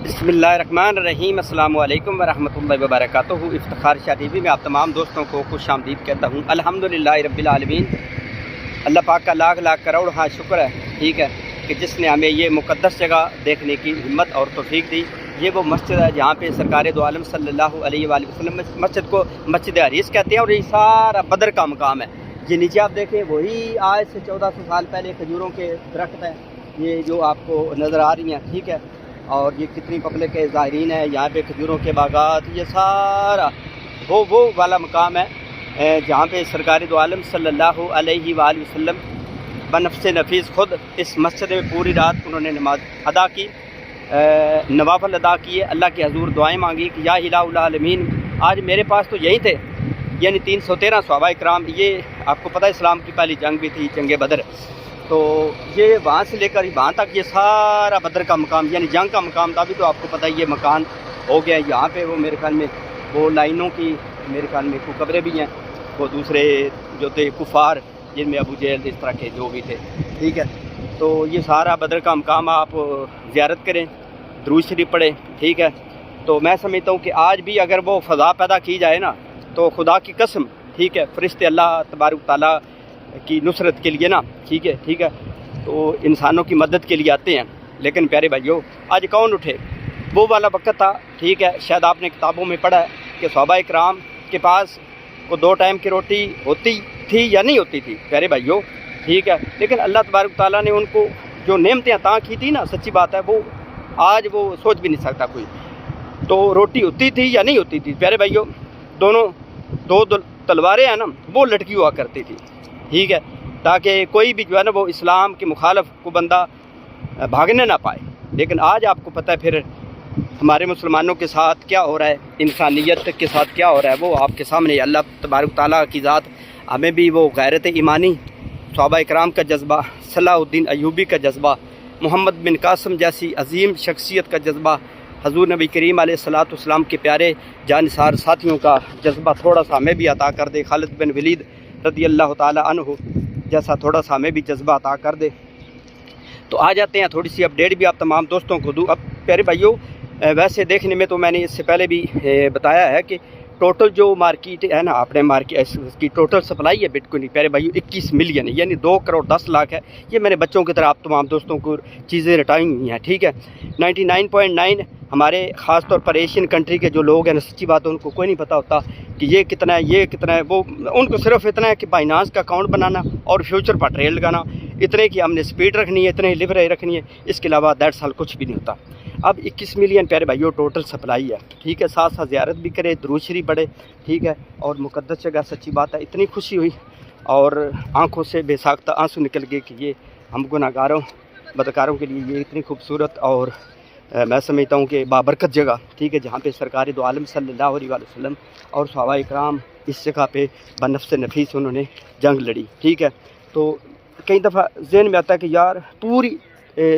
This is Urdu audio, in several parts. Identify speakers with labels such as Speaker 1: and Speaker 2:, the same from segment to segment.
Speaker 1: بسم اللہ الرحمن الرحیم۔ السلام علیکم ورحمۃ اللہ وبرکاتہ۔ افتخار شاہ ٹی وی میں آپ تمام دوستوں کو خوش آمدید کہتا ہوں۔ الحمدللہ رب العالمین، اللہ پاک کا لاکھ لاکھ کروڑ شکر ہے، ٹھیک ہے، کہ جس نے ہمیں یہ مقدس جگہ دیکھنے کی ہمت اور توفیق دی۔ یہ وہ مسجد ہے جہاں پہ سرکار دو عالم صلی اللہ علیہ وآلہ وسلم مسجد کو مسجد حریث کہتے ہیں، اور یہ سارا بدر کا مقام ہے۔ یہ نیچے آپ دیکھیں، وہی آج سے 1400 سال پہلے کھجوروں کے درخت ہیں، یہ جو آپ کو نظر آ رہی ہیں، ٹھیک ہے، اور یہ کتنی پبلک کے زائرین ہیں یہاں پہ، کھجوروں کے باغات، یہ سارا وہ والا مقام ہے جہاں پہ سرکار دو عالم صلی اللہ علیہ وآلہ وسلم بنفس نفیس خود اس مسجد میں پوری رات انہوں نے نماز ادا کی، نوافل ادا کیے، اللہ کے حضور دعائیں مانگی کہ یا الہ العالمین، آج میرے پاس تو یہی تھے، یعنی 313 صحابہ کرام۔ یہ آپ کو پتہ ہے اسلام کی پہلی جنگ بھی تھی، جنگ بدر، تو یہ وہاں سے لے کر وہاں تک یہ سارا بدر کا مقام یعنی جنگ کا مقام تھا۔ ابھی تو آپ کو پتہ ہے یہ مکان ہو گیا یہاں پہ، وہ میرے خیال میں وہ لائنوں کی میرے خیال میں کوئی قبریں بھی ہیں، وہ دوسرے جو تھے کفار جن میں ابو جہل اس طرح کے جو بھی تھے، ٹھیک ہے۔ تو یہ سارا بدر کا مقام آپ زیارت کریں، درود شریف پڑھیں، ٹھیک ہے۔ تو میں سمجھتا ہوں کہ آج بھی اگر وہ فضا پیدا کی جائے نا، تو خدا کی قسم، ٹھیک ہے، فرشتے اللہ تبارک تعالیٰ کی نصرت کے لیے نا، ٹھیک ہے، تو انسانوں کی مدد کے لیے آتے ہیں۔ لیکن پیارے بھائیو، آج کون اٹھے؟ وہ والا وقت تھا، ٹھیک ہے، شاید آپ نے کتابوں میں پڑھا ہے کہ صحابہ اکرام کے پاس کو 2 ٹائم کی روٹی ہوتی تھی یا نہیں ہوتی تھی، پیارے بھائیو، ٹھیک ہے، لیکن اللہ تبارک تعالیٰ نے ان کو جو نعمتیں عطا کی تھی نا، سچی بات ہے، وہ آج وہ سوچ بھی نہیں سکتا کوئی۔ تو روٹی ہوتی تھی یا نہیں ہوتی تھی، پیارے بھائیو، دو تلواریں ہیں نا، وہ لٹکی ہوا کرتی تھی، ٹھیک ہے، تاکہ کوئی بھی جو ہے نا وہ اسلام کے مخالف کو بندہ بھاگنے نہ پائے۔ لیکن آج آپ کو پتہ ہے پھر ہمارے مسلمانوں کے ساتھ کیا ہو رہا ہے، انسانیت کے ساتھ کیا ہو رہا ہے، وہ آپ کے سامنے۔ اللہ تبارک تعالیٰ کی ذات ہمیں بھی وہ غیرت ایمانی، صحابہ اکرام کا جذبہ، صلاح الدین ایوبی کا جذبہ، محمد بن قاسم جیسی عظیم شخصیت کا جذبہ، حضور نبی کریم علیہ الصلوۃ والسلام کے پیارے جانثار ساتھیوں کا جذبہ تھوڑا سا ہمیں بھی عطا کر دے۔ خالد بن ولید رضی اللہ تعالیٰ عنہ جیسا تھوڑا سا ہمیں بھی جذبہ عطا کر دے۔ تو آ جاتے ہیں، تھوڑی سی اپڈیٹ بھی آپ تمام دوستوں کو دوں۔ اب پیارے بھائیو، ویسے دیکھنے میں تو میں نے اس سے پہلے بھی بتایا ہے کہ ٹوٹل جو مارکیٹ ہے نا، اپنے مارکیٹ اس کی ٹوٹل سپلائی ہے بٹ کوائن کی، پیارے بھائیو 21 ملین، یعنی 2 کروڑ 10 لاکھ ہے۔ یہ میرے بچوں کی طرح آپ تمام دوستوں کو چیزیں رٹائی ہوئی ہیں، ٹھیک ہے۔ 99.9 ہمارے خاص طور پر ایشین کنٹری کے جو لوگ ہیں نا، سچی بات ہے، ان کو کوئی نہیں پتہ ہوتا کہ یہ کتنا ہے، وہ ان کو صرف اتنا ہے کہ بائنانس کا اکاؤنٹ بنانا اور فیوچر پر ٹریڈ لگانا، اتنے کی ہم نے سپیڈ رکھنی ہے، اتنے لیوریج رکھنی ہے، اس کے علاوہ دیٹس آل کچھ بھی نہیں ہوتا۔ اب 21 ملین پیارے بھائیو ٹوٹل سپلائی ہے، ٹھیک ہے۔ ساتھ ساتھ زیارت بھی کرے، درود شریف پڑھے، ٹھیک ہے، اور مقدس جگہ، سچی بات ہے اتنی خوشی ہوئی اور آنکھوں سے بے ساختہ آنسو نکل گئے کہ یہ ہم گناہگاروں بدکاروں کے لیے یہ اتنی خوبصورت اور میں سمجھتا ہوں کہ بابرکت جگہ، ٹھیک ہے، جہاں پہ سرکار دو عالم صلی اللہ علیہ وسلم اور صحابہ اکرام اس جگہ پہ بنفس نفیس انہوں نے جنگ لڑی، ٹھیک ہے۔ تو کئی دفعہ ذہن میں آتا ہے کہ یار پوری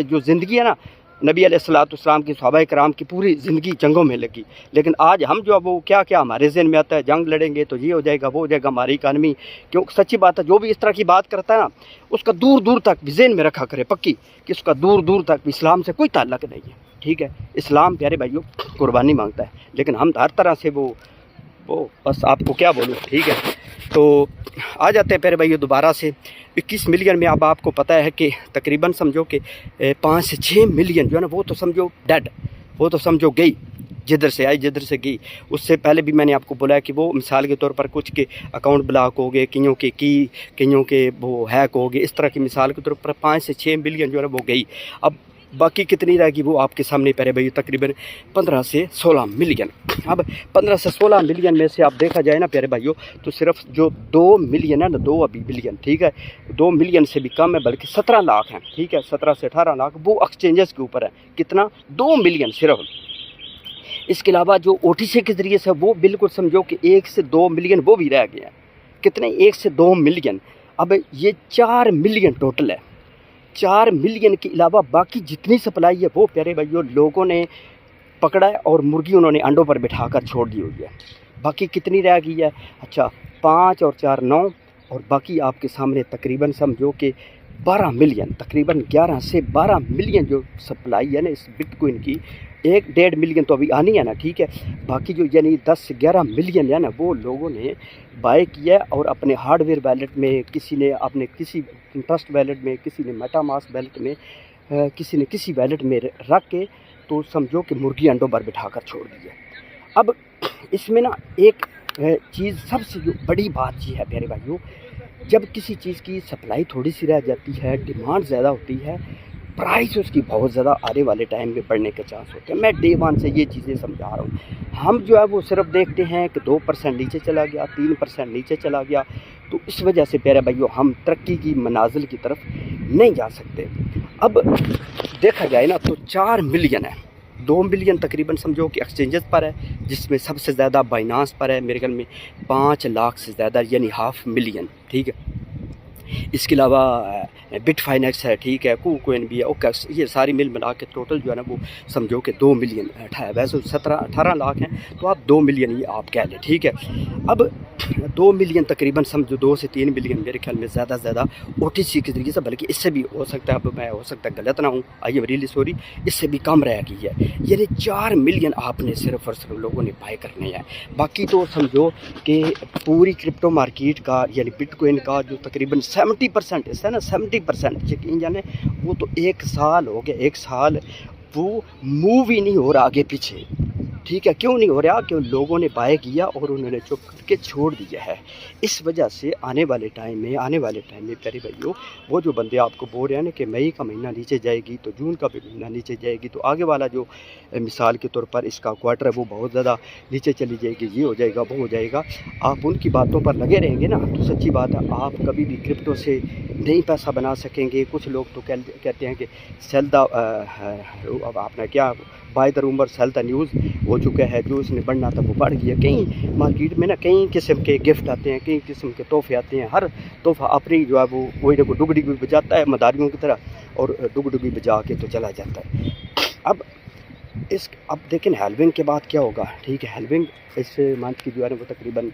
Speaker 1: جو زندگی ہے نا نبی علیہ الصلوۃ والسلام کی، صحابہ کرام کی پوری زندگی جنگوں میں لگی، لیکن آج ہم جو وہ کیا ہمارے ذہن میں آتا ہے، جنگ لڑیں گے تو یہ ہو جائے گا، وہ ہو جائے گا، ہماری اکانومی، کیوں سچی بات ہے، جو بھی اس طرح کی بات کرتا ہے نا، اس کا دور دور تک بھی ذہن میں رکھا کرے پکی کہ اس کا دور دور تک بھی اسلام سے کوئی تعلق نہیں ہے، ٹھیک ہے۔ اسلام پیارے بھائیو قربانی مانگتا ہے، لیکن ہم ہر طرح سے وہ بس آپ کو کیا بولوں، ٹھیک ہے۔ تو آ جاتے ہیں پیارے بھائیو دوبارہ سے 21 ملین میں۔ اب آپ کو پتہ ہے کہ تقریباً سمجھو کہ 5 سے 6 ملین جو ہے نا، وہ تو سمجھو ڈیڈ، وہ تو سمجھو گئی، جدھر سے آئی جدھر سے گئی۔ اس سے پہلے بھی میں نے آپ کو بولا ہے کہ وہ مثال کے طور پر کچھ کے اکاؤنٹ بلاک ہو گئے، کئیوں کے وہ ہیک ہو گئے، اس طرح کی مثال کے طور پر 5 سے 6 ملین جو ہے نا وہ گئی۔ اب باقی کتنی رہے گی وہ آپ کے سامنے پیارے بھائی، تقریباً 15 سے 16 ملین۔ اب 15 سے 16 ملین میں سے آپ دیکھا جائے نا پیارے بھائیوں، تو صرف جو 2 ملین ہے نا، 2 ابھی ملین، ٹھیک ہے، 2 ملین سے بھی کم ہے، بلکہ 17 لاکھ ہیں، ٹھیک ہے، 17 سے 18 لاکھ وہ ایکسچینجز کے اوپر ہے۔ کتنا؟ 2 ملین صرف۔ اس کے علاوہ جو او ٹی سی کے ذریعے سے وہ بالکل سمجھو کہ 1 سے 2 ملین وہ بھی رہ گئے ہیں۔ کتنے؟ 1 سے 2 ملین۔ اب یہ 4 ملین ٹوٹل ہے۔ 4 ملین کے علاوہ باقی جتنی سپلائی ہے وہ پیارے بھائیوں لوگوں نے پکڑا ہے، اور مرغی انہوں نے انڈوں پر بٹھا کر چھوڑ دی ہوئی ہے۔ باقی کتنی رہ گئی ہے؟ اچھا، 5 اور 4 9، اور باقی آپ کے سامنے تقریباً سمجھو کہ 12 ملین، تقریباً 11 سے 12 ملین جو سپلائی ہے نا اس بٹ کوائن کی، 1-1.5 ملین تو ابھی آنی ہے نا، ٹھیک ہے، باقی جو یعنی 10-11 ملین ہے نا وہ لوگوں نے بائی کیا ہے، اور اپنے ہارڈ ویئر بیلٹ میں، کسی نے اپنے کسی ٹرسٹ بیلٹ میں، کسی نے میٹا ماسک بیلٹ میں، کسی نے کسی بیلٹ میں رکھ کے تو سمجھو کہ مرغی انڈوں پر بٹھا کر چھوڑ دی ہے۔ اب اس میں نا ایک چیز سب سے جو بڑی بات یہ ہے پیارے بھائیوں، جب کسی چیز کی سپلائی تھوڑی سی رہ جاتی ہے، ڈیمانڈ زیادہ ہوتی ہے، پرائس اس کی بہت زیادہ آنے والے ٹائم میں بڑھنے کے چانس ہوتے ہیں۔ میں ڈے 1 سے یہ چیزیں سمجھا رہا ہوں۔ ہم جو ہے وہ صرف دیکھتے ہیں کہ 2% نیچے چلا گیا، 3% نیچے چلا گیا، تو اس وجہ سے پیارے بھائیوں ہم ترقی کی منازل کی طرف نہیں جا سکتے۔ اب دیکھا جائے نا تو 4 ملین ہے، 2 ملین تقریباً سمجھو کہ ایکسچینجز پر ہے، جس میں سب سے زیادہ بائنانس پر ہے میرے خیال میں 5 لاکھ سے زیادہ، یعنی 500 ملین، ٹھیک ہے۔ اس کے علاوہ بٹ فائنیکس ہے، ٹھیک ہے، کوکوین بھی ہے، اوکس، یہ ساری مل ملا کے ٹوٹل جو ہے نا وہ سمجھو کہ 2 ملین ہے، ویسے 18 لاکھ ہیں تو آپ 2 ملین یہ آپ کہہ لیں، ٹھیک ہے۔ اب 2 ملین تقریباً سمجھو 2 سے 3 ملین میرے خیال میں زیادہ سے زیادہ او ٹی سی کے ذریعے سے، بلکہ اس سے بھی ہو سکتا ہے، اب میں ہو سکتا ہے غلط نہ ہوں، آئی ایم ریئلی سوری، اس سے بھی کم رہ گئی ہے، یعنی 4 ملین آپ نے صرف اور صرف لوگوں نے بائی کرنے ہیں۔ باقی تو سمجھو کہ پوری کرپٹو مارکیٹ کا یعنی بٹ کوئن کا جو تقریباً 70% حصہ ہے نا، 70% یقین جانے وہ تو 1 سال ہو گیا، 1 سال وہ موو ہی نہیں ہو رہا آگے پیچھے، ٹھیک ہے۔ کیوں نہیں ہو رہا؟ کہ لوگوں نے بائی کیا اور انہوں نے چپ کر کے چھوڑ دیا ہے۔ اس وجہ سے آنے والے ٹائم میں پیارے بھائیوں وہ جو بندے آپ کو بول رہے ہیں نا کہ مئی کا مہینہ نیچے جائے گی تو جون کا بھی مہینہ نیچے جائے گی، تو آگے والا جو مثال کے طور پر اس کا کوارٹر ہے وہ بہت زیادہ نیچے چلی جائے گی، یہ ہو جائے گا، وہ ہو جائے گا، آپ ان کی باتوں پر لگے رہیں گے نا تو سچی بات ہے آپ کبھی بھی کرپٹو سے نہیں پیسہ بنا سکیں گے۔ کچھ لوگ تو کہتے ہیں کہ سیل دا آپ نے کیا buy the rumour sell the news ہو چکا ہے، جو اس نے بڑھنا تھا وہ بڑھ گیا۔ کئی مارکیٹ میں نا کئی قسم کے گفٹ آتے ہیں، کئی قسم کے تحفے آتے ہیں، ہر تحفہ اپنی جو ہے وہ کوئی نہ کوئی ڈگڈی بجاتا ہے مداریوں کی طرح، اور ڈگڈی بجا کے تو چلا جاتا ہے۔ اب دیکھیں ہیلوین کے بعد کیا ہوگا، ٹھیک ہے۔ ہیلوین اس منتھ کی جو ہے وہ تقریباً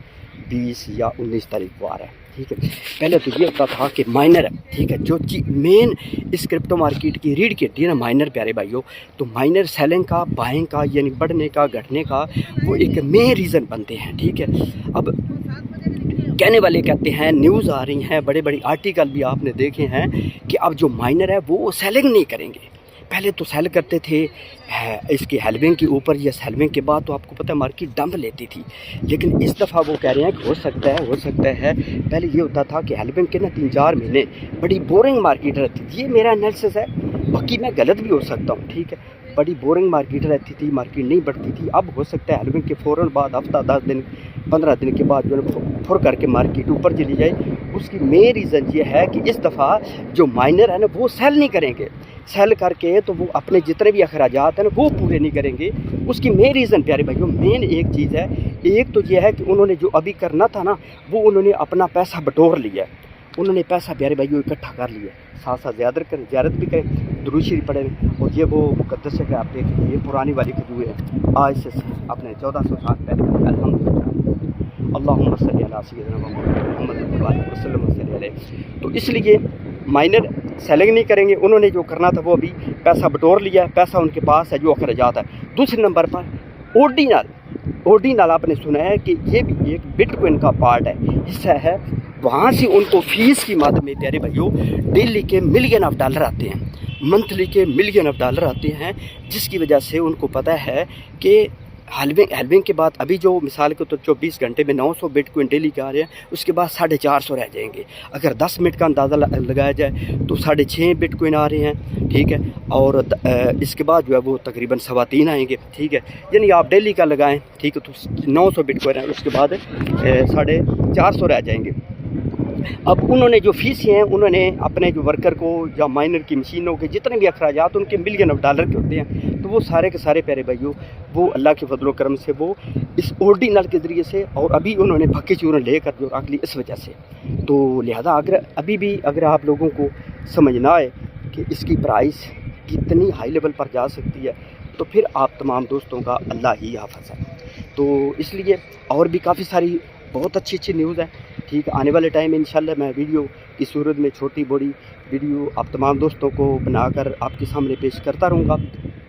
Speaker 1: 20 یا 19 تاریخ کو آ رہا ہے، ٹھیک ہے۔ پہلے تو یہ ہوتا تھا کہ مائنر ہے، ٹھیک ہے، جو مین اس کرپٹو مارکیٹ کی ریڑھ کی ہڈی ہے نا مائنر پیارے بھائیوں، تو مائنر سیلنگ کا، بائنگ کا، یعنی بڑھنے کا، گھٹنے کا وہ ایک مین ریزن بنتے ہیں، ٹھیک ہے۔ اب کہنے والے کہتے ہیں، نیوز آ رہی ہیں، بڑے بڑے آرٹیکل بھی آپ نے دیکھے ہیں کہ اب جو مائنر ہے وہ سیلنگ نہیں کریں گے۔ پہلے تو سیل کرتے تھے اس کے ہیلوین کے اوپر یا ہیلوین کے بعد، تو آپ کو پتہ ہے مارکیٹ ڈمپ لیتی تھی، لیکن اس دفعہ وہ کہہ رہے ہیں کہ ہو سکتا ہے پہلے یہ ہوتا تھا کہ ہیلوین کے نا 3-4 مہینے بڑی بورنگ مارکیٹ رہتی تھی، یہ میرا انالیسس ہے، باقی میں غلط بھی ہو سکتا ہوں، ٹھیک ہے۔ بڑی بورنگ مارکیٹ رہتی تھی، مارکیٹ نہیں بڑھتی تھی۔ اب ہو سکتا ہے ہیلوین کے فوراً بعد ہفتہ 10 دن 15 دن کے بعد جو ہے پھر کر کے مارکیٹ اوپر چلی جائے۔ اس کی مین ریزن یہ ہے کہ اس دفعہ جو مائنر ہے نا وہ سیل نہیں کریں گے، سیل کر کے تو وہ اپنے جتنے بھی اخراجات ہیں نا وہ پورے نہیں کریں گے۔ اس کی مین ریزن پیارے بھائیوں، مین ایک چیز ہے، ایک تو یہ ہے کہ انہوں نے جو ابھی کرنا تھا نا وہ انہوں نے اپنا پیسہ بٹور لیا ہے، انہوں نے پیسہ پیارے بھائیوں اکٹھا کر لیا ہے، ساتھ ساتھ زیارت بھی کریں، درود شریف پڑھیں، اور یہ وہ مقدس ہے کہ آپ دیکھیں یہ پرانی والی کھجور ہے، آج سے اپنے 1400 سال پہلے، الحمدللہ، اللہم صلی علی سیدنا محمد وسلم علیہ۔ تو اس لیے مائنر سیلنگ نہیں کریں گے، انہوں نے جو کرنا تھا وہ ابھی پیسہ بٹور لیا ہے، پیسہ ان کے پاس ہے جو اخراجات ہے۔ دوسرے نمبر پر اوڈینل آپ نے سنا ہے کہ یہ بھی ایک بٹ کوئن کا پارٹ ہے، حصہ ہے، وہاں سے ان کو فیس کی مد میں پیارے بھائیوں ڈیلی کے ملین آف ڈالر آتے ہیں، منتھلی کے ملین آف ڈالر آتے ہیں، جس کی وجہ سے ان کو پتہ ہے کہ ہیلوین کے بعد ابھی جو مثال کے تو 24 گھنٹے میں 900 بٹ کوئن ڈیلی کے آ رہے ہیں، اس کے بعد 450 رہ جائیں گے۔ اگر 10 منٹ کا اندازہ لگایا جائے تو 6.5 بٹ کوئن آ رہے ہیں، ٹھیک ہے، اور اس کے بعد جو ہے وہ تقریباً 3.25 آئیں گے، ٹھیک ہے، یعنی آپ ڈیلی کا لگائیں، ٹھیک ہے، تو 900 بٹ کوئن ہے، اس کے بعد 450 رہ جائیں گے۔ اب انہوں نے جو فیس ہیں انہوں نے اپنے جو ورکر کو یا مائنر کی مشینوں کے جتنے بھی اخراجات ان کے ملین آف ڈالر کے ہوتے ہیں، تو وہ سارے کے سارے پیارے بھائیوں وہ اللہ کے فضل و کرم سے وہ اس اوڈینل کے ذریعے سے، اور ابھی انہوں نے پھکی چورن لے کر جو رکھ لی اس وجہ سے۔ تو لہذا اگر آپ لوگوں کو سمجھنا ہے کہ اس کی پرائس کتنی ہائی لیول پر جا سکتی ہے، تو پھر آپ تمام دوستوں کا اللہ ہی حافظ ہے۔ تو اس لیے اور بھی کافی ساری بہت اچھی نیوز ہے، ٹھیک ہے، آنے والے ٹائم میں انشاءاللہ میں ویڈیو کی صورت میں چھوٹی بڑی ویڈیو آپ تمام دوستوں کو بنا کر آپ کے سامنے پیش کرتا رہوں گا۔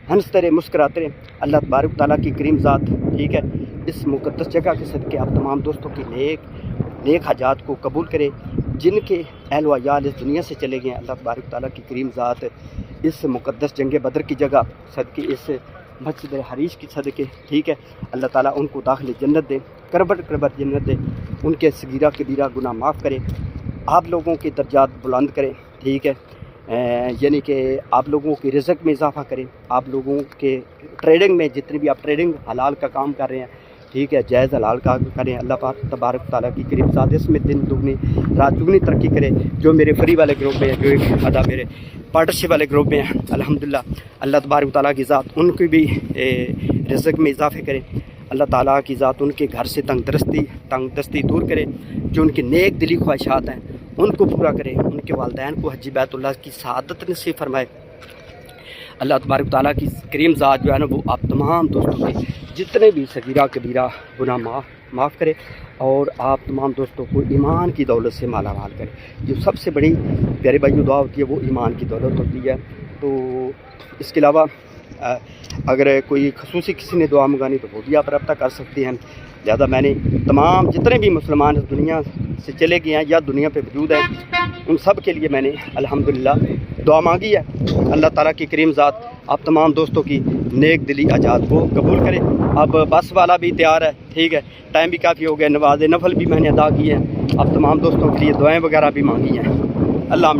Speaker 1: ہنستے رہے، مسکراتے رہے۔ اللہ تبارک تعالیٰ کی کریم ذات، ٹھیک ہے، اس مقدس جگہ کے صدقے آپ تمام دوستوں کی نیک حاجات کو قبول کرے۔ جن کے اہل و عیال اس دنیا سے چلے گئے ہیں، اللہ تبارک تعالیٰ کی کریم ذات اس مقدس جنگ بدر کی جگہ صدقے، اس مسجد حریش کی صدقے، ٹھیک ہے، اللہ تعالیٰ ان کو داخل جنت دے، کربر جنت دے، ان کے صغیرہ کبیرہ گناہ معاف کرے، آپ لوگوں کے درجات بلند کرے، ٹھیک ہے، یعنی کہ آپ لوگوں کی رزق میں اضافہ کریں، آپ لوگوں کے ٹریڈنگ میں جتنی بھی آپ ٹریڈنگ حلال کا کام کر رہے ہیں، ٹھیک ہے، جائز حلال کا کریں۔ اللہ پاک تبارک تعالیٰ کی کریم ذات اس میں دن دگنی رات دگنی ترقی کرے۔ جو میرے فری والے گروپ میں ہیں، جو آدھا میرے پارٹنرشپ والے گروپ میں ہیں، الحمدللہ اللہ تبارک تعالیٰ کی ذات ان کی بھی رزق میں اضافے کرے۔ اللہ تعالیٰ کی ذات ان کے گھر سے تنگ دستی دور کرے، جو ان کی نیک دلی خواہشات ہیں ان کو پورا کرے، ان کے والدین کو حج بیت اللہ کی سعادت نصیب فرمائے۔ اللہ تبارک تعالیٰ کی کریم ذات جو ہے نا، وہ آپ تمام دوستوں کے جتنے بھی صغیرہ کبیرہ گناہ معاف کرے، اور آپ تمام دوستوں کو ایمان کی دولت سے مالا مال کرے۔ جو سب سے بڑی پیارے بھائیو دعا ہوتی ہے وہ ایمان کی دولت ہوتی ہے۔ تو اس کے علاوہ اگر کوئی خصوصی کسی نے دعا منگانی تو وہ بھی آپ رابطہ کر سکتے ہیں۔ لہذا میں نے تمام جتنے بھی مسلمان اس دنیا سے چلے گئے ہیں یا دنیا پہ موجود ہیں، ان سب کے لیے میں نے الحمدللہ دعا مانگی ہے۔ اللہ تعالیٰ کی کریم ذات آپ تمام دوستوں کی نیک دلی حاجات کو قبول کرے۔ اب بس والا بھی تیار ہے، ٹھیک ہے، ٹائم بھی کافی ہو گیا، نماز نفل بھی میں نے ادا کی ہے، اب تمام دوستوں کے لیے دعائیں وغیرہ بھی مانگی ہیں۔ اللہ